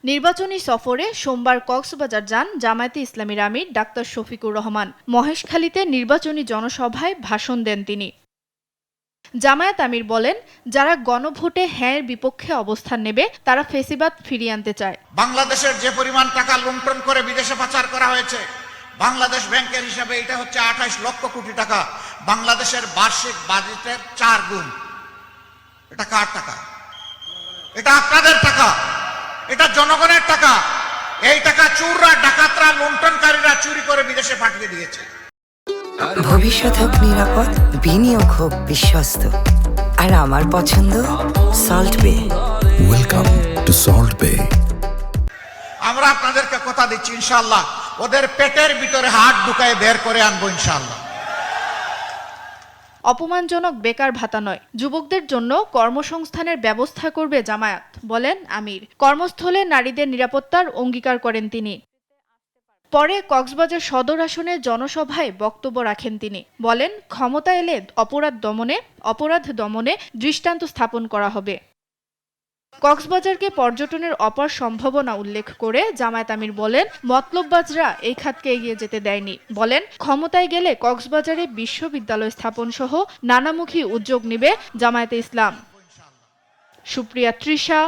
নির্বাচনী সফরে সোমবার কক্সবাজার যান জামায়াতে ইসলামীর আমির ডাক্তার শফিকুর রহমান। মহেশখালীতে নির্বাচনী জনসভায় ভাষণ দেন তিনি। জামায়াত আমির বলেন, যারা গণভোটে হ্যাঁর বিপক্ষে অবস্থান নেবে তারা ফেসিবাদ ফিরিয়ে আনতে চায়। বাংলাদেশের যে পরিমাণ টাকা লুণ্ঠন করে বিদেশে পাচার করা হয়েছে, বাংলাদেশ ব্যাংকের হিসাবে এটা হচ্ছে 28 লক্ষ কোটি টাকা, বাংলাদেশের বার্ষিক বাজেটের 4 গুণ। এটা কার টাকা? এটা আপনাদের টাকা, এটা জনগণের টাকা। এই টাকা চোররা, ডাকাতরা, লুণ্ঠনকারীরা চুরি করে বিদেশে পাঠিয়ে দিয়েছে। ভবিষ্যৎ হোক নিরাপদ, বিনিয়োগ হোক বিশ্বস্ত, আর আমার পছন্দ সল্ট বে। ওয়েলকাম টু সল্ট বে। আমরা আপনাদেরকে কথা দিচ্ছি, ইনশাআল্লাহ ওদের পেটের ভিতরে হাত ঢুকায় বের করে আনবো ইনশাআল্লাহ। অপমানজনক বেকার ভাতা নয়, যুবকদের জন্য কর্মসংস্থানের ব্যবস্থা করবে জামায়াত, বলেন আমির। কর্মস্থলে নারীদের নিরাপত্তার অঙ্গীকার করেন তিনি। পরে কক্সবাজার সদর আসনে জনসভায় বক্তব্য রাখেন তিনি। বলেন, ক্ষমতা এলে অপরাধ দমনে দৃষ্টান্ত স্থাপন করা হবে। কক্সবাজারকে পর্যটনের অপার সম্ভাবনা উল্লেখ করে জামায়াত আমির বলেন, মতলববাজরা এই খাতকে এগিয়ে যেতে দেয়নি। বলেন, ক্ষমতায় গেলে কক্সবাজারে বিশ্ববিদ্যালয় স্থাপন সহ নানামুখী উদ্যোগ নেবে জামায়াতে ইসলাম। সুপ্রিয়া তৃষা,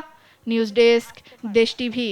নিউজ ডেস্ক, দেশ টিভি।